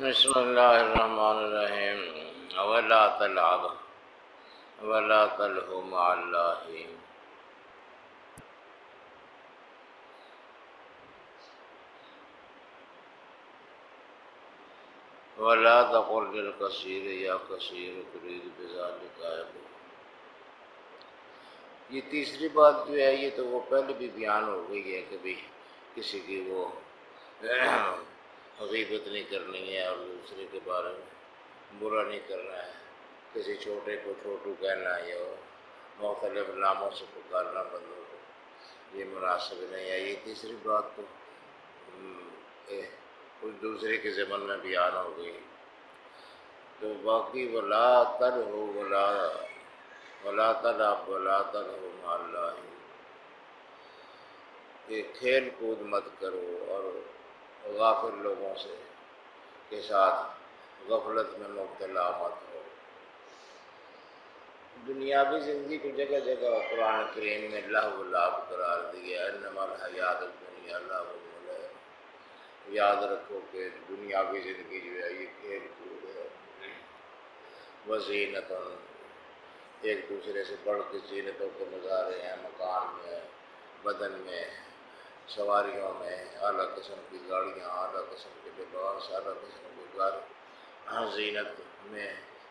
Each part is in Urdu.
بسم اللہ الرحمن الرحیم ولا تلعب ولا تلهو مع اللہ ولا تقل للکثیر یا کثیر ترید بذلک عیب۔ یہ تیسری بات جو ہے یہ تو وہ پہلے بھی بیان ہو گئی ہے کہ بھی کسی کی وہ غیبت نہیں کرنی ہے اور دوسرے کے بارے میں برا نہیں کرنا ہے، کسی چھوٹے کو چھوٹو کہنا یا مختلف ناموں سے پکارنا بندوں کو یہ مناسب نہیں ہے۔ یہ تیسری بات تو کچھ دوسرے کے ضمن میں بیان ہو گئی۔ تو باقی ولا تلہو ولا تلعب ولا تلہو مع اللہ، کہ کھیل کود مت کرو اور غافل لوگوں سے کے ساتھ غفلت میں مبتلا مت ہو۔ دنیاوی زندگی کو جگہ جگہ قرآن کریم میں لہو و لعب قرار دیا، انما الحیات الدنیا لہو و لعب۔ یاد رکھو کہ دنیاوی زندگی جو ہے یہ کھیل کود ہے، وزینت، ایک دوسرے سے بڑھ کے زینتوں کے مظاہرے ہیں، مکان میں، بدن میں، سواریوں میں، اعلیٰ قسم کی گاڑیاں، اعلیٰ قسم کے لباس، اعلیٰ قسم کے گھر، زینت میں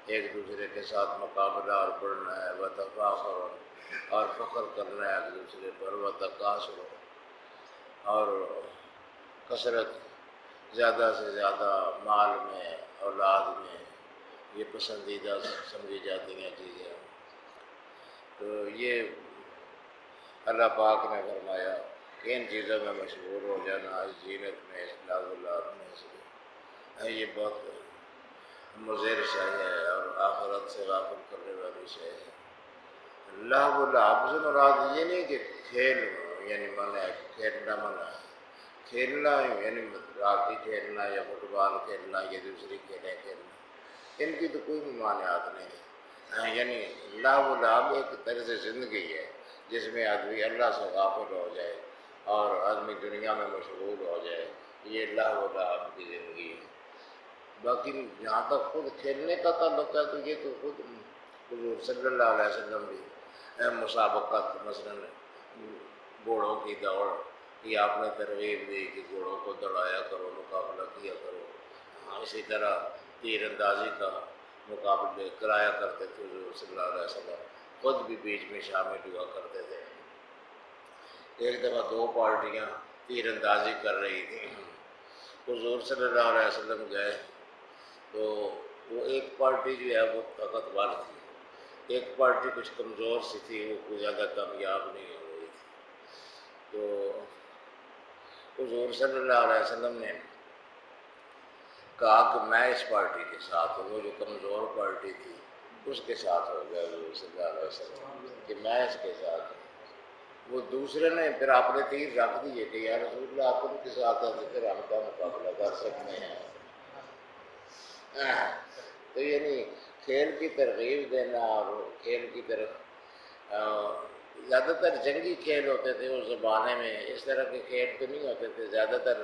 ایک دوسرے کے ساتھ مقابلہ اور بڑھنا ہے، وتفاخر اور فخر کرنا ہے ایک دوسرے پر، وتکاثر اور کثرت، زیادہ سے زیادہ مال میں، اولاد میں، یہ پسندیدہ سمجھی جاتی ہیں چیزیں۔ تو یہ اللہ پاک نے فرمایا کہ ان چیزوں میں مشغول ہو جانا، اس زینت میں، اس لہو و لعب میں، یہ بہت مضر شے ہے اور آخرت سے غافل کرنے والی شے ہے۔ لہو و لعب سے مراد یہ نہیں کہ کھیل یعنی منع ہے، کھیلنا منع ہے، کھیلنا یعنی ہاکی کھیلنا یا فٹ بال کھیلنا یا دوسری کھیلیں کھیلنا، ان کی تو کوئی ممانعات نہیں ہے۔ یعنی لہو و لعب ایک طرز زندگی ہے جس میں آدمی اللہ سے غافل ہو جائے اور آدمی دنیا میں مشغول ہو جائے، یہ لہو و لعب کی زندگی ہے۔ باقی جہاں تک خود کھیلنے کا تعلق ہے تو یہ تو خود حضور صلی اللہ علیہ وسلم بھی مسابقت، مثلاً گھوڑوں کی دوڑ کی آپ نے ترغیب دی کہ گھوڑوں کو دوڑایا کرو، مقابلہ کیا کرو۔ اسی طرح تیر اندازی کا مقابلے کرایا کرتے تھے حضور صلی اللہ علیہ وسلم، خود بھی بیچ میں شامل ہوا کرتے تھے۔ ایک دفعہ دو پارٹیاں تیر اندازی کر رہی تھیں، حضور صلی اللہ علیہ وسلم گئے تو وہ ایک پارٹی جو ہے وہ طاقتور تھی، ایک پارٹی کچھ کمزور سی تھی، وہ کوئی زیادہ کامیاب نہیں ہو رہی تھی۔ تو حضور صلی اللہ علیہ وسلم نے کہا کہ میں اس پارٹی کے ساتھ ہوں، وہ جو کمزور پارٹی تھی اس کے ساتھ ہو گیا حضور صلی اللہ علیہ وسلم کہ میں اس کے ساتھ ہوں۔ وہ دوسرے نے پھر آپ نے تیر رکھ دیے کہ یا رسول اللہ آپ ان کے ساتھ ہیں تو پھر ہم کا مقابلہ کر سکتے ہیں۔ تو یعنی کھیل کی ترغیب دینا اور کھیل کی طرف زیادہ تر جنگی کھیل ہوتے تھے اس زمانے میں، اس طرح کے کھیل تو نہیں ہوتے تھے، زیادہ تر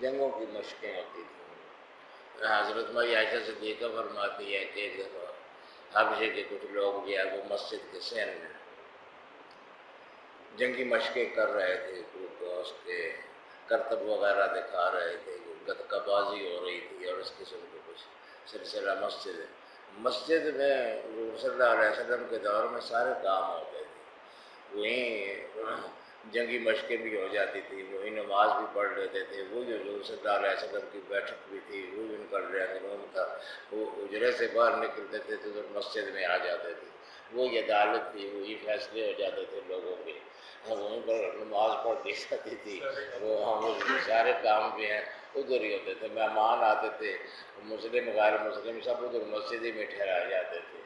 جنگوں کی مشقیں ہوتی تھیں۔ حضرت مائی عائشہ صدیقہ فرماتی ہے کہ ایک دفعہ حبشے کے کچھ لوگ جو ہے وہ مسجد کے صحن میں جنگی مشقیں کر رہے تھے، اس کے کرتب وغیرہ دکھا رہے تھے، گتکا بازی ہو رہی تھی اور اس قسم کے کچھ سلسلہ مسجد میں حضور صلی اللہ علیہ وسلم کے دور میں سارے کام ہوتے تھے، وہیں جنگی مشقیں بھی ہو جاتی تھی، وہیں نماز بھی پڑھ لیتے تھے، وہی حضور صلی اللہ علیہ وسلم کی بیٹھک بھی تھی، وہی ان کا ڈرائنگ روم تھا، وہ اجرے سے باہر نکلتے تھے تو مسجد میں آ جاتے تھے، وہی عدالت تھی، وہی فیصلے ہو جاتے تھے لوگوں کے، وہیں پر نماز پڑھ دی جاتی تھی، وہ سارے کام جو ہیں ادھر ہی ہوتے تھے، مہمان آتے تھے مسلم غیر مسلم سب ادھر مسجد ہی میں ٹھہرائے جاتے تھے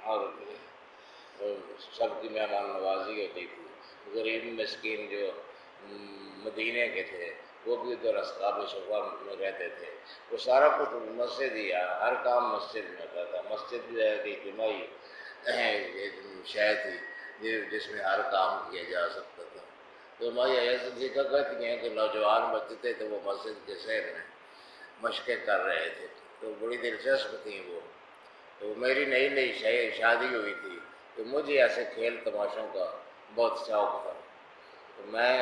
اور سب کی مہمان نوازی ہوتی تھی۔ غریب مسکین جو مدینے کے تھے وہ بھی ادھر اصحاب صفا میں رہتے تھے، وہ سارا کچھ مسجد ہی ہے، ہر کام مسجد میں ہوتا تھا۔ مسجد جو ہے کہ اجتماعی شے تھی جس میں ہر کام کیا جا سکتا تھا۔ تو مائی عائشہ صدیقہ کہتی ہیں کہ نوجوان بچے تھے تو وہ مسجد کے شہر میں مشقیں کر رہے تھے، تو بڑی دلچسپ تھیں وہ. تو میری نئی نئی شادی ہوئی تھی تو مجھے ایسے کھیل تماشوں کا بہت شوق تھا. تو میں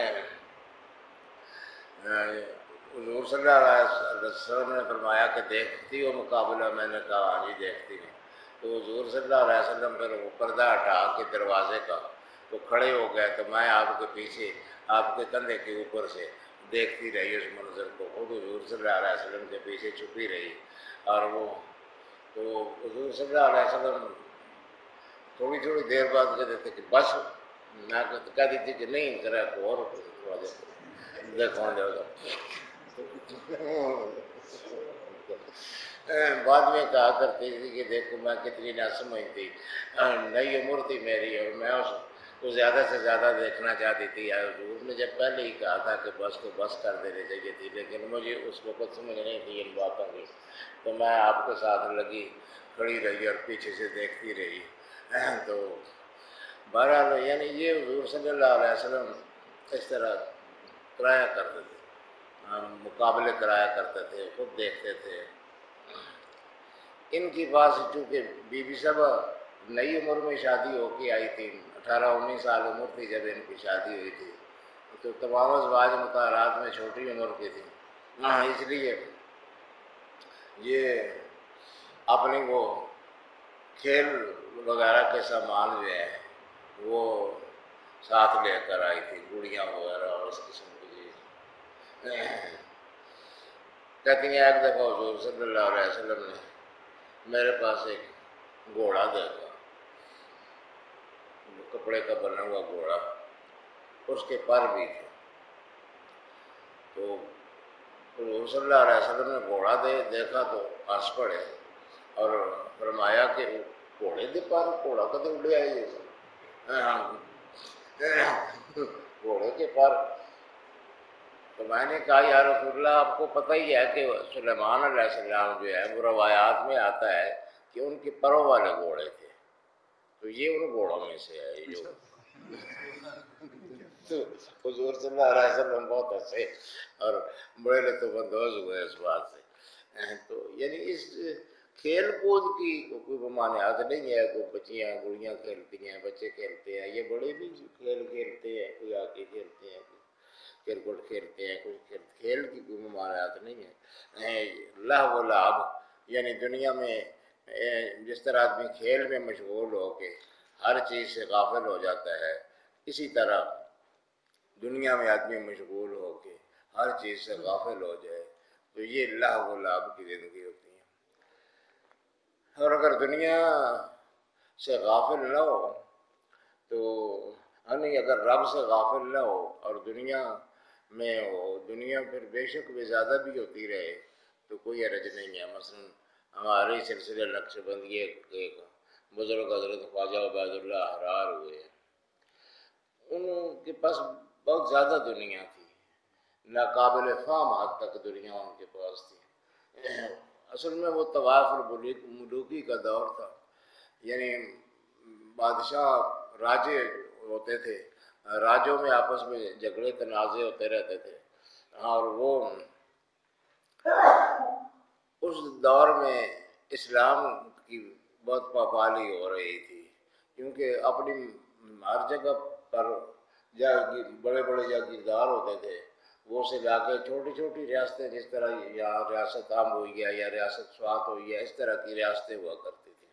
حضور صلی اللہ علیہ وسلم نے فرمایا کہ دیکھتی ہو مقابلہ؟ میں نے کہا ہاں جی دیکھتی ہوں. تو حضور صلی اللہ علیہ وسلم پھر وہ پردہ ہٹا کے دروازے کا تو کھڑے ہو گئے. تو میں آپ کے پیچھے آپ کے کندھے کے اوپر سے دیکھتی رہی اس منظر کو. خود حضور صلی اللہ علیہ وسلم کے پیچھے چھپی رہی. اور وہ تو حضور صلی اللہ علیہ وسلم تھوڑی تھوڑی دیر بعد کہتے تھے کہ بس. میں کہتی تھی کہ نہیں ذرا اور تھوڑا دیر دیکھو جائے بعد میں کہا کرتی تھی کہ دیکھو میں کتنی نہ سمجھ تھی، نئی عمر تھی میری اور میں اس کو زیادہ سے زیادہ دیکھنا چاہتی تھی. حضور نے جب پہلے ہی کہا تھا کہ بس تو بس کر دینے چاہیے تھی، لیکن مجھے اس وقت سمجھ نہیں تھی ان باتوں کی. تو میں آپ کے ساتھ لگی کھڑی رہی اور پیچھے سے دیکھتی رہی. تو بہرحال یعنی یہ حضور صلی اللہ علیہ وسلم اس طرح کرایا کرتے تھے، مقابلے کرایا کرتے تھے، خود دیکھتے تھے. ان کی بات چونکہ بی بی صاحبہ نئی عمر میں شادی ہو کے آئی تھی، 18-19 سال عمر تھی جب ان کی شادی ہوئی تھی. تو تمام ازواج مطہرات میں چھوٹی عمر کی تھی. اس لیے یہ اپنی وہ کھیل وغیرہ کے سامان جو ہیں وہ ساتھ لے کر آئی تھی، گڑیاں وغیرہ اور اس قسم کی چیز. کہتی ہیں ایک دفعہ حضور صلی اللہ علیہ وسلم نے میرے پاس ایک گھوڑا دیکھا، کپڑے کا بنا ہوا گھوڑا، اس کے پر بھی تھے. تو حضور صلی اللہ علیہ وسلم نے گھوڑا دیکھا تو ہنس پڑے اور فرمایا کہ گھوڑے دے پر، گھوڑا کدھر اڑے آئی گھوڑے کے پر. تو میں نے کہا یا رسول اللہ آپ کو پتہ ہی ہے کہ سلیمان علیہ السلام جو ہے وہ روایات میں آتا ہے کہ ان کے پروں والے گھوڑے تھے، تو یہ ان گھوڑوں میں سے ہے جو تو حضور صلی اللہ علیہ وسلم بہت ہنسے اور بڑے لطف اندوز ہوئے اس بات سے. تو یعنی اس کھیل کود کی کوئی ممانعت نہیں ہے. کوئی بچیاں گڑیاں کھیلتی ہیں، بچے کھیلتے ہیں، یہ بڑے بھی کھیل کھیلتے ہیں، کوئی ہاکی کھیلتے ہیں، کرکٹ کھیلتے ہیں، کوئی کھیل کی کوئی ممانعت نہیں ہے. لہو و لعب یعنی دنیا میں جس طرح آدمی کھیل میں مشغول ہو کے ہر چیز سے غافل ہو جاتا ہے، اسی طرح دنیا میں آدمی مشغول ہو کے ہر چیز سے غافل ہو جائے تو یہ لہو و لعب کی زندگی ہوتی ہے. اور اگر دنیا سے غافل نہ ہو تو یعنی اگر رب سے غافل نہ ہو اور دنیا میں ہو، دنیا پھر بے شک بھی زیادہ بھی ہوتی رہے تو کوئی حرج نہیں ہے. مثلا ہمارے سلسلے نقش بندی ایک بزرگ حضرت خواجہ عبید اللہ احرار ہوئے، ان کے پاس بہت زیادہ دنیا تھی، ناقابل فہم حد تک دنیا ان کے پاس تھی. اصل میں وہ طواف الملوکی کا دور تھا، یعنی بادشاہ راجے ہوتے تھے، راجوں میں آپس میں جھگڑے تنازع ہوتے رہتے تھے. اور وہ اس دور میں اسلام کی بہت پامالی ہو رہی تھی، کیونکہ اپنی ہر جگہ پر بڑے بڑے جاگیردار ہوتے تھے، وہ سے لا کے چھوٹی چھوٹی ریاستیں، جس طرح یہاں ریاست عام ہوئی ہے یا ریاست سوات ہوئی ہے، اس طرح کی ریاستیں ہوا کرتی تھیں.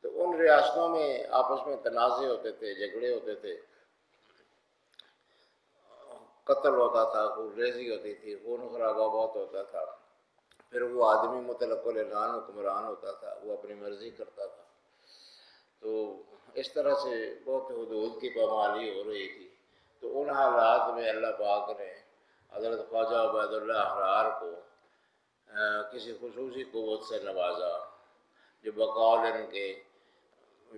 تو ان ریاستوں میں آپس میں تنازع ہوتے تھے، جھگڑے ہوتے تھے، قتل ہوتا تھا، خونریزی ہوتی تھی، خون خرابہ بہت ہوتا تھا. پھر وہ آدمی مطلق الاعنان حکمران ہوتا تھا، وہ اپنی مرضی کرتا تھا. تو اس طرح سے بہت حدود کی پامالی ہو رہی تھی. تو ان حالات میں اللہ پاک نے حضرت خواجہ عبید اللہ احرار کو کسی خصوصی قوت سے نوازا، جو بقول ان کے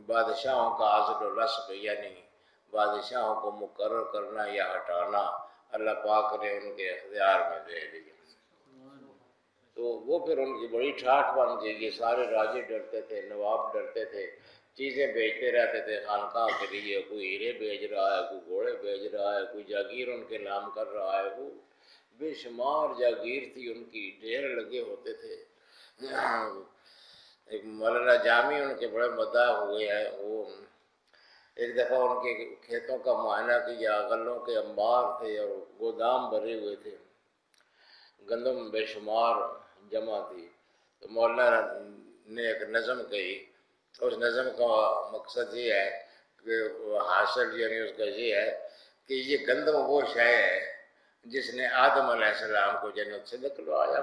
بادشاہوں کا عزل و نصب یعنی بادشاہوں کو مقرر کرنا یا ہٹانا اللہ پاک نے ان کے اختیار میں دے دیا. تو وہ پھر ان کی بڑی ٹھاٹھ بن گئی. یہ سارے راجے ڈرتے تھے، نواب ڈرتے تھے، چیزیں بیچتے رہتے تھے خانقاہ کے لیے، کوئی ہیرے بیچ رہا ہے، کوئی گھوڑے بیچ رہا ہے، کوئی جاگیر ان کے نام کر رہا ہے. وہ بے شمار جاگیر تھی ان کی، ڈھیر لگے ہوتے تھے. ایک مولانا جامی ان کے بڑے مداح ہوئے ہیں، وہ ایک دفعہ ان کے کھیتوں کا معائنہ کیا، غلوں کے انبار تھے اور گودام بھرے ہوئے تھے، گندم بے شمار جمع تھی، تو مولانا نے ایک نظم کہی، اس نظم کا مقصد یہ ہے کہ حاصل یعنی اس کا یہ ہے کہ یہ گندم وہ شے ہے جس نے آدم علیہ السلام کو جنت سے نکلوایا،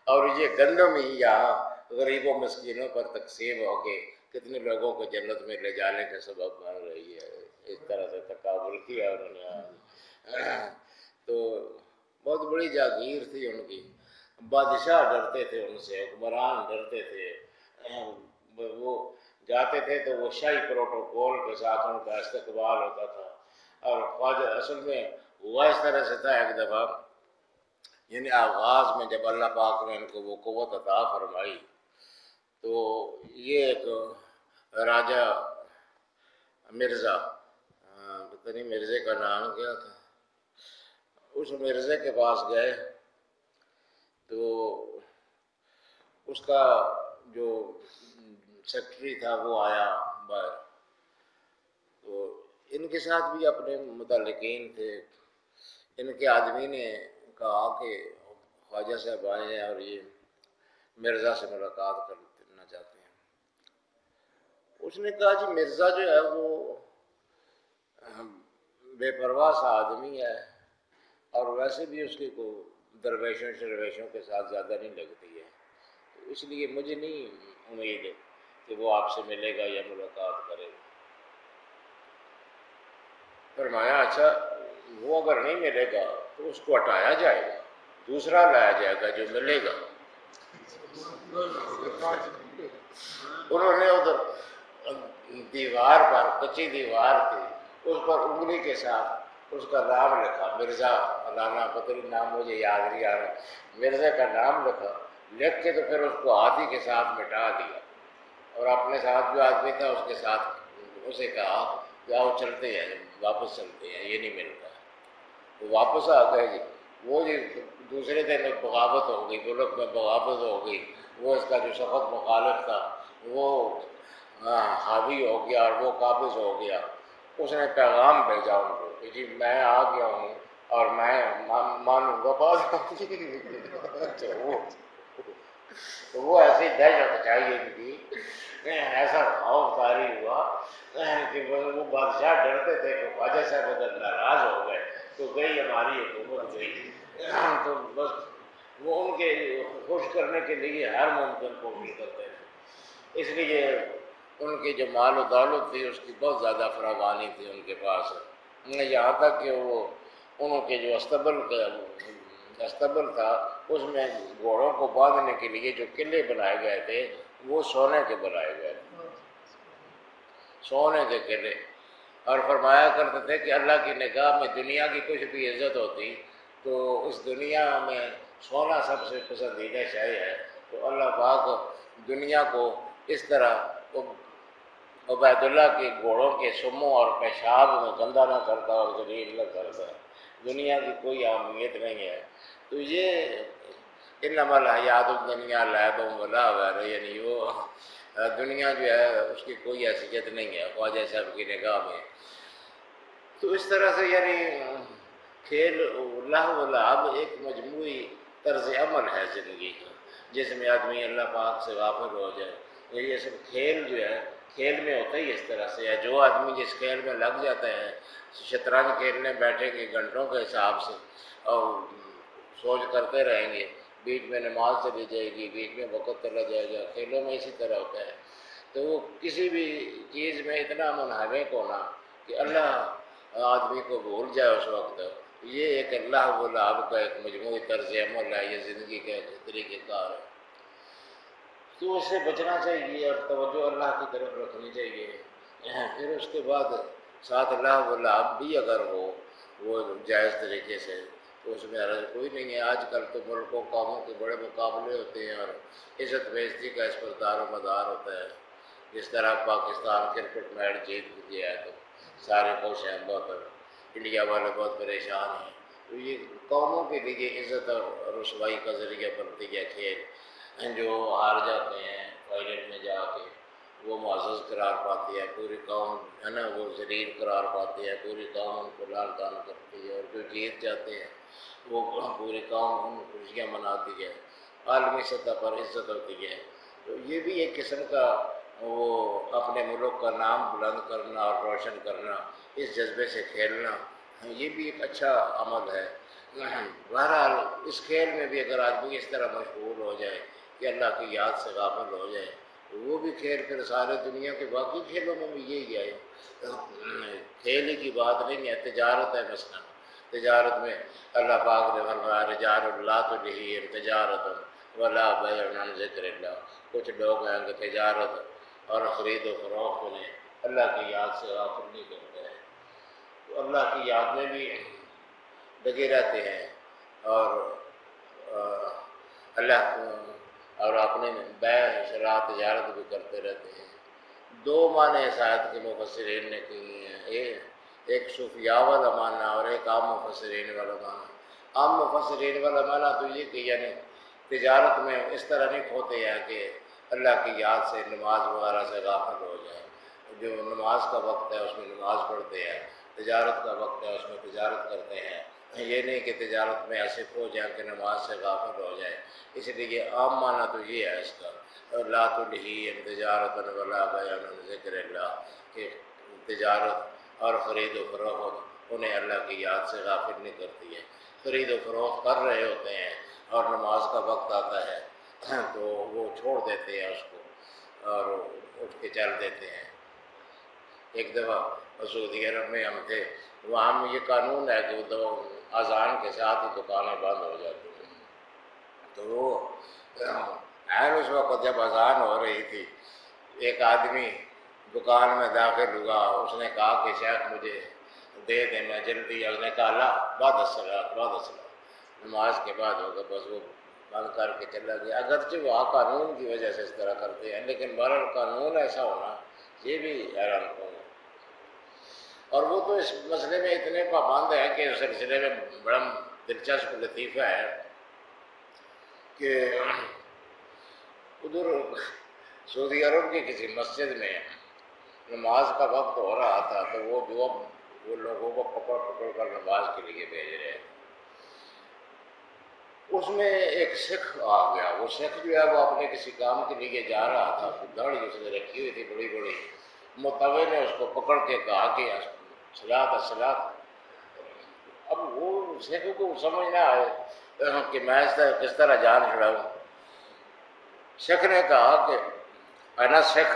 اور یہ گندم ہی یہاں غریبوں مسکینوں پر تقسیم ہو کے کتنے لوگوں کو جنت میں لے جانے کا سبب بن رہی ہے۔ اس طرح سے تقابل کیا انہوں نے آج۔ تو بہت بڑی جاگیر تھی ان کی، بادشاہ ڈرتے تھے ان سے، حکمران ڈرتے تھے، وہ جاتے تھے تو وہ شاہی پروٹوکول کے ساتھ ان کا استقبال ہوتا تھا، اور خواجہ اصل میں ہوا اس طرح سے تھا ایک دفعہ، یعنی آغاز میں جب اللہ پاک نے ان کو وہ قوت عطا فرمائی تو یہ ایک راجہ مرزا، پتہ نہیں مرزے کا نام کیا تھا، اس مرزے کے پاس گئے تو اس کا جو سیکرٹری تھا وہ آیا باہر، تو ان کے ساتھ بھی اپنے متعلقین تھے، ان کے آدمی نے کہا کہ خواجہ صاحب آئے ہیں اور یہ مرزا سے ملاقات کرنا چاہتے ہیں۔ اس نے کہا جی مرزا جو ہے وہ بے پرواہ سا آدمی ہے، اور ویسے بھی اس کی کوئی درویشوں شرویشوں کے ساتھ زیادہ نہیں لگتی ہے، تو اس لیے مجھے نہیں امید ہے کہ وہ آپ سے ملے گا یا ملاقات کرے گا۔ فرمایا اچھا وہ اگر نہیں ملے گا تو اس کو ہٹایا جائے گا، دوسرا لایا جائے گا جو ملے گا۔ انہوں نے ادھر دیوار پر، کچی دیوار تھی، اس پر انگلی کے ساتھ اس کا نام لکھا، مرزا فلانا، پتہ نہیں نام مجھے یاد نہیں آ رہا، مرزا کا نام لکھا، لکھ کے تو پھر اس کو ہاتھی کے ساتھ مٹا دیا، اور اپنے ساتھ جو آدمی تھا اس کے ساتھ اسے کہا کہ آؤ چلتے ہیں، واپس چلتے ہیں، یہ نہیں ملتا۔ وہ واپس آ گئے جی، وہ جی دوسرے دن ایک بغاوت ہو گئی، ملک میں بغاوت ہو گئی، وہ اس کا جو سخت مخالف تھا وہ حاوی ہو گیا اور وہ قابض ہو گیا۔ اس نے پیغام بھیجا ان کو کہ جی میں آ گیا ہوں اور میں مانوں گا بات۔ تو وہ ایسی دہشت چاہیے ان کی، ایسا خوف طاری ہوا کہ وہ بادشاہ ڈرتے تھے کہ خواجہ صاحب اگر ناراض ہو گئے تو گئی ہماری حکومت گئی، تو بس وہ ان کے خوش کرنے کے لیے ہر ممکن کوشش کرتے تھے۔ اس لیے ان کی جو مال و دولت تھی اس کی بہت زیادہ فراوانی تھی ان کے پاس، یہاں تک کہ وہ ان کے جو استبل تھا اس میں گھوڑوں کو باندھنے کے لیے جو قلعے بنائے گئے تھے وہ سونے کے بنائے گئے تھے، سونے کے قلعے، اور فرمایا کرتے تھے کہ اللہ کی نگاہ میں دنیا کی کچھ بھی عزت ہوتی تو اس دنیا میں سونا سب سے پسندیدہ شے ہے، تو اللہ پاک دنیا کو اس طرح عبید اللہ کے گھوڑوں کے سموں اور پیشاب میں گندہ نہ کرتا اور ذلیل نہ کرتا، دنیا کی کوئی اہمیت نہیں ہے۔ تو یہ انما الحیات الدنیا لعب و لہو، یعنی وہ دنیا جو ہے اس کی کوئی حیثیت نہیں ہے خواجہ صاحب کی نگاہ میں۔ تو اس طرح سے یعنی کھیل لہو و لعب ایک مجموعی طرز عمل ہے زندگی کا، جس میں آدمی اللہ پاک سے غافل ہو جائے۔ یہ سب کھیل جو ہے کھیل میں ہوتا ہی اس طرح سے ہے، جو آدمی جس کھیل میں لگ جاتا ہے، شطرنج کھیلنے بیٹھیں گے گھنٹوں کے حساب سے اور سوچ کرتے رہیں گے، بیچ میں نماز چلی جائے گی، بیچ میں وقت چلا جائے گا، کھیلوں میں اسی طرح ہوتا ہے۔ تو وہ کسی بھی چیز میں اتنا منہمک ہونا کہ اللہ آدمی کو بھول جائے اس وقت، یہ ایک اللہ و لعب کا ایک مجموعی طرز عمل ہے، یہ زندگی کا ایک طریقہ کار ہے۔ تو اس سے بچنا چاہیے اور توجہ اللہ کی طرف رکھنی چاہیے۔ پھر اس کے بعد ساتھ اللہ و لعب بھی اگر ہو وہ جائز طریقے سے تو اس میں حرج کوئی نہیں ہے۔ آج کل تو ملک و قوموں کے بڑے مقابلے ہوتے ہیں اور عزت بےعزتی کا اس پر دار و مدار ہوتا ہے۔ جس طرح پاکستان کرکٹ میچ جیت گیا ہے تو سارے خوش ہیں، بہت انڈیا والے بہت پریشان ہیں، تو یہ قوموں کے لیے عزت اور رسوائی کا ذریعہ بنتی ہے کھیل، جو ہار جاتے ہیں فائنل میں جا کے وہ معزز قرار پاتی ہے، پوری قوم ہے نا وہ ذلیل قرار پاتی ہے، پوری قوم ان کو لال تان کرتی ہے، اور جو جیت جاتے ہیں وہ پوری قوم ان خوشیاں مناتی ہے، عالمی سطح پر عزت ہوتی ہے۔ تو یہ بھی ایک قسم کا وہ اپنے ملک کا نام بلند کرنا اور روشن کرنا، اس جذبے سے کھیلنا، یہ بھی ایک اچھا عمل ہے۔ بہرحال اس کھیل میں بھی اگر آدمی اس طرح مشغول ہو جائے کہ اللہ کی یاد سے غافل ہو جائے تو وہ بھی کھیل پھر سارے دنیا کے باقی کھیلوں میں بھی یہی ہے۔ کھیل ہی کی بات نہیں ہے، تجارت ہے مثلا، تجارت میں اللہ پاک نے فرمایا رجال لا تلہیہم تجارت ولا بیع عن ذکر اللہ، کچھ لوگ ہیں کہ تجارت اور خرید و فروخت میں اللہ کی یاد سے غافل نہیں کرتے ہیں، تو اللہ کی یاد میں بھی لگے رہتے ہیں اور اللہ اور اپنے بیع شراء تجارت بھی کرتے رہتے ہیں۔ دو معنی اس آیت کے مفسرین نے کی ہیں، ایک صوفیاء والا معنی اور ایک عام مفسرین والا معنی۔ عام مفسرین والا معنی تو یہ کہ یعنی تجارت میں اس طرح نہیں کھوتے ہیں کہ اللہ کی یاد سے نماز وغیرہ سے غافل ہو جائیں، جو نماز کا وقت ہے اس میں نماز پڑھتے ہیں، تجارت کا وقت ہے اس میں تجارت کرتے ہیں، یہ نہیں کہ تجارت میں ایسے کھو جائیں کہ نماز سے غافل ہو جائیں۔ اس لیے عام معنی تو یہ ہے اس کا، لا تلہیہم تجارت ولا بیع عن ذکر اللہ، کہ تجارت اور خرید و فروخت انہیں اللہ کی یاد سے غافل نہیں کرتی ہے۔ خرید و فروخت کر رہے ہوتے ہیں اور نماز کا وقت آتا ہے تو وہ چھوڑ دیتے ہیں اس کو اور اٹھ کے چل دیتے ہیں۔ ایک دفعہ سعودی عرب میں ہم تھے، وہاں میں یہ قانون ہے کہ وہ اذان کے ساتھ ہی دکانیں بند ہو جاتی ہیں، تو وہ اس وقت جب اذان ہو رہی تھی ایک آدمی دکان میں داخل ہوا، اس نے کہا کہ شیخ مجھے دے دیں، میں جلدی، اس نے کہا لا بعد الصلاۃ بعد الصلاۃ، نماز کے بعد ہوگا، بس وہ بند کر کے چلا گیا۔ اگرچہ وہ قانون کی وجہ سے اس طرح کرتے ہیں لیکن بہرحال قانون ایسا ہونا یہ بھی حیران کن ہے۔ اور وہ تو اس مسئلے میں اتنے پابند ہیں کہ اس سلسلے میں بڑا دلچسپ لطیفہ ہے کہ ادھر سعودی عرب کی کسی مسجد میں نماز کا وقت ہو رہا تھا تو وہ لوگوں کو پکڑ پکڑ کر نماز کے لیے بھیج رہے ہیں۔ اس میں ایک سکھ آ گیا، وہ سکھ جو ہے وہ اپنے کسی کام کے لیے جا رہا تھا، داڑھی اس نے رکھی ہوئی تھی بڑی بڑی، متوے نے اس کو پکڑ کے کہا کہ صلاۃ الصلاۃ۔ اب وہ سکھ کو سمجھ نہ آئے کہ میں کس طرح جان چھڑاؤں۔ سکھ نے کہا کہ انا سکھ،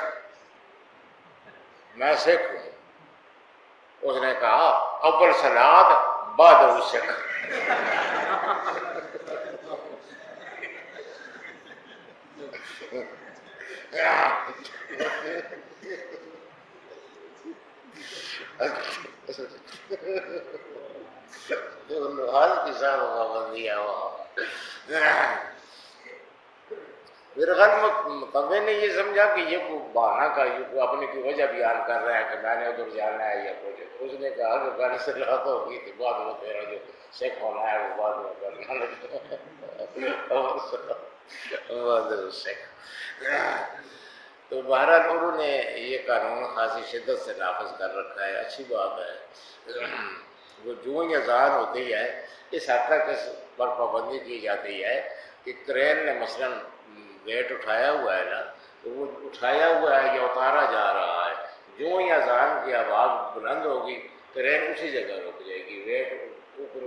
میں سکھ ہوں۔ اس نے کہا اول صلاۃ بعد سکھ۔ حال کی صاحب پابندی ہے وہاں۔ پھر غلط متوے نے یہ سمجھا کہ یہ بہانہ کا یہ اپنے کی وجہ بیان کر رہا ہے کہ میں نے ادھر جانا ہے یا کچھ۔ اس نے کہا کہ پہلے سے رات ہوگی تھی، بعد میں تیرا جو سکھ ہونا ہے وہ بعد میں کرنا لگا سکھ۔ تو بہرحال انہوں نے یہ قانون خاصی شدت سے نافذ کر رکھا ہے، اچھی بات ہے۔ وہ جو ہی اذان ہوتی ہے اس حد تک اس پر پابندی کی جاتی ہے کہ کرین نے مثلاً ویٹ اٹھایا ہوا ہے نا، تو وہ اٹھایا ہوا ہے یا اتارا جا رہا ہے، جو ہی اذان کی آواز بلند ہوگی کرین اسی جگہ رک جائے گی، ویٹ اوپر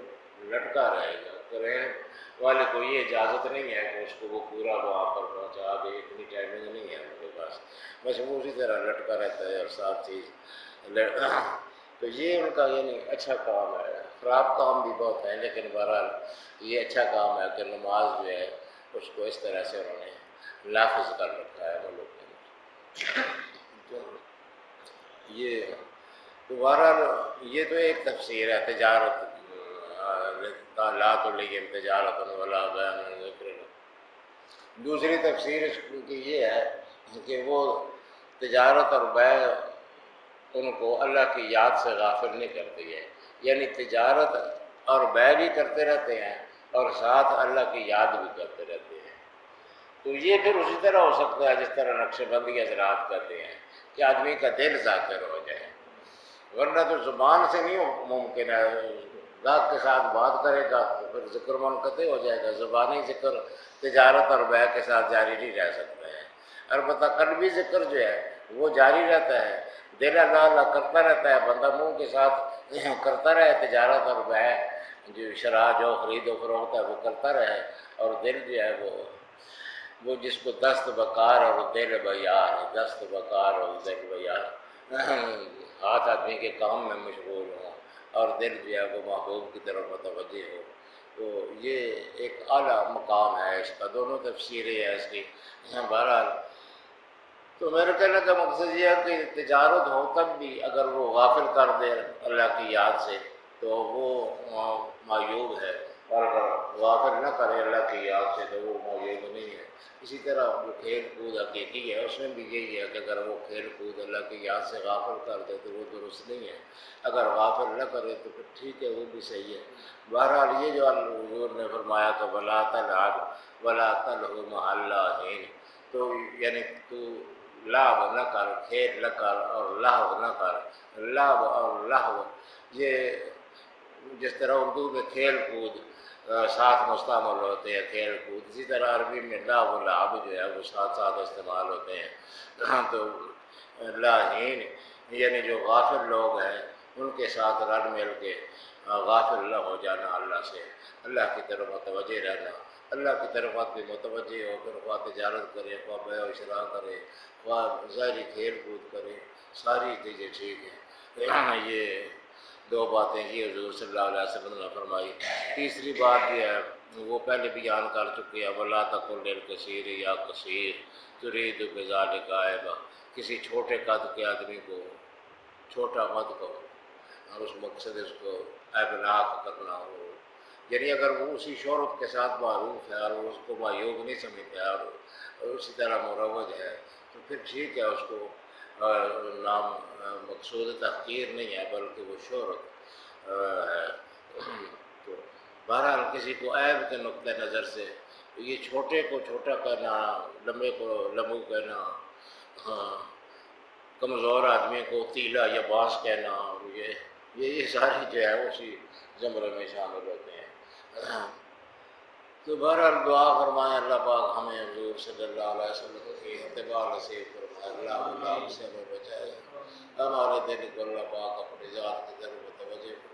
لٹکا رہے گا۔ کرین والے کو یہ اجازت نہیں ہے کہ اس کو وہ پورا وہاں پر پہنچا دے، اتنی ٹائمنگ نہیں ہے ان کے پاس، بس وہ اسی طرح لٹکا رہتا ہے اور ساتھ چیز تو یہ ان کا یعنی اچھا کام ہے۔ خراب کام بھی بہت ہے لیکن بہرحال یہ اچھا کام ہے کہ نماز جو ہے اس کو اس طرح سے انہوں نے نافذ کر رکھا ہے وہ لوگ۔ تو یہ تو بہرحال یہ تو ایک تفسیر ہے تجارت، لا تلہیہم تجارت ولا بیع عن ذکر اللہ۔ دوسری تفسیر اس کی یہ ہے کہ وہ تجارت اور بیع ان کو اللہ کی یاد سے غافل نہیں کرتی ہے، یعنی تجارت اور بیع بھی کرتے رہتے ہیں اور ساتھ اللہ کی یاد بھی کرتے رہتے ہیں۔ تو یہ پھر اسی طرح ہو سکتا ہے جس طرح نقش بندی حضرات کرتے ہیں کہ آدمی کا دل ذاکر ہو جائے، ورنہ تو زبان سے نہیں ممکن ہے۔ ذات کے ساتھ بات کرے گا تو پھر ذکر منقطع ہو جائے گا، زبانی ذکر تجارت اور بیع کے ساتھ جاری نہیں رہ سکتا ہے۔ البتہ قلبی ذکر جو ہے وہ جاری رہتا ہے، دل اللہ اللہ کرتا رہتا ہے، بندہ منہ کے ساتھ کرتا رہے تجارت اور بیع، جو شرح جو خرید و فروخت ہے وہ کرتا رہے، اور دل جو ہے وہ جس کو دست بکار اور دل بیار، دست بکار اور دل بیار، ہاتھ آدمی کے کام میں مشغول ہوں اور دل جو ہے وہ محبوب کی طرف متوجہ ہو، تو یہ ایک اعلیٰ مقام ہے اس کا۔ دونوں تفسیریں ہیں اس کی۔ بہرحال تو میرے کہنے کا مقصد یہ ہے کہ تجارت ہو تب بھی اگر وہ غافل کر دے اللہ کی یاد سے تو وہ معیوب ہے، اور اگر غافل نہ کرے اللہ کی یاد سے تو وہ معیوب نہیں ہے۔ اسی طرح جو کھیل کود حقیقی ہے اس میں بھی یہی ہے کہ اگر وہ کھیل کود اللہ کی یاد سے غافل کر دے تو وہ درست نہیں ہے، اگر غافل نہ کرے تو پھر ٹھیک ہے، وہ بھی صحیح ہے۔ بہرحال یہ جو حضور نے فرمایا کہ ولا تلعب ولا تلهو مع اللہین، تو یعنی تو لعب نہ کر، کھیل نہ کر اور لہو نہ کر۔ لعب اور لہو یہ جس طرح اردو میں کھیل کود ساتھ مستعمل ہوتے ہیں کھیل کود، اسی طرح عربی میں لعب و لعب جو ہے وہ ساتھ ساتھ استعمال ہوتے ہیں۔ تو لاہین یعنی جو غافل لوگ ہیں ان کے ساتھ رل مل کے غافل نہ ہو جانا اللہ سے، اللہ کی طرف متوجہ رہنا، اللہ کی طرف آدمی متوجہ ہو کر خواہ تجارت کرے، خواہ بیع و شراء کرے، خواہ ظاہری کھیل کود کرے، ساری چیزیں ٹھیک ہیں۔ یہ دو باتیں یہ حضور صلی اللہ علیہ وسلم نے فرمائی۔ تیسری بات جو ہے وہ پہلے بیان کر چکے ہیں، وَلَا تَقُلْ لِلْكَثِيرِ يَا كَثِيرُ تُرِيدُ بِذَلِكَ عَيْبًا، کسی چھوٹے قد کے آدمی کو چھوٹا مت کرو اور اس مقصد اس کو عیبناک کرنا ہو، یعنی اگر وہ اسی شہرت کے ساتھ معروف ہے اور وہ اس کو معیوب نہیں سمجھتا اور اسی طرح مروج ہے تو پھر ٹھیک ہے، اس کو نام مقصود تحقیر نہیں ہے بلکہ وہ شہرت ہے۔ تو بہرحال کسی کو عیب کے نقطۂ نظر سے یہ چھوٹے کو چھوٹا کہنا، لمبے کو لمبو کہنا، کمزور آدمی کو تیلا یا باس کہنا، اور یہ ساری جو ہے اسی زمرے میں شامل ہوتے ہیں۔ تو بہرحال دعا فرمائیں اللہ پاک ہمیں حضور صلی اللہ علیہ وسلم کی اتباع نصیب فرمائے، اللہ سے ہمیں بچائے، ہمارے دل کو اللہ پاک اپنی ذات کی طرف متوجہ فرمائے۔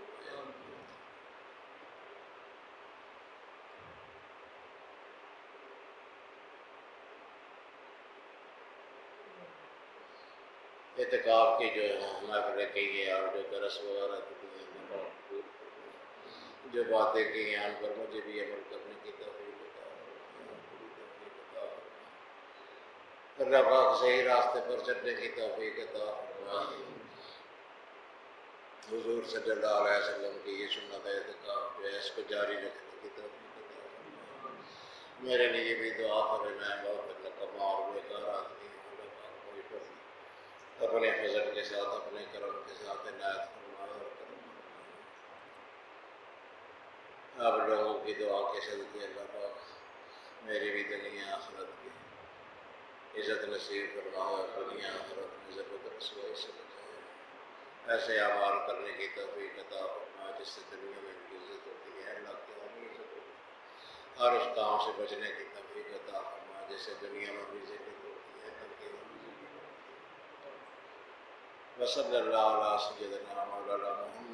اعتکاف کی جو محفلیں کی ہیں اور جو درس وغیرہ کی ہیں، جو باتیں کی ہیں ان پر مجھے بھی عمل کرنے کی توفیق عطا فرمائے۔ اللہ پاک صحیح راستے پر چلنے کی توفیق عطا فرمائے۔ حضور صلی اللہ علیہ وسلم کی یہ سنت اعتکاف جو ہے اس کو جاری رکھنے کی توفیق عطا فرمائے۔ میرے لیے بھی دعا کریں، میں بہت نکما اور بیکار آدمی ہوں، اللہ پاک کوئی پر اپنے فضل کے ساتھ اپنے کرم کے ساتھ عنایت فرمائے اور کرم فرمائے۔ آپ لوگوں کی دعا کے صدقے اللہ پاک میری بھی دنیا آخرت کی عزت نصیب فرمائے اور دنیا آخرت میں ضرورت رسوائی سے بچائے، ایسے اعمال کرنے کی توفیق عطا فرمائے جس سے دنیا میں ان کی عزت ہوتی ہے، اللہ کی عظیم عزت ہوتی ہے، اور اس کام سے بچنے کی توفیق عطا فرمائے جس سے دنیا میں بھی ذلت ہوتی ہے، اللہ کی عظیم عزت ہوتی ہے۔ وصلی اللہ علیہ سیدنا مولانا محمد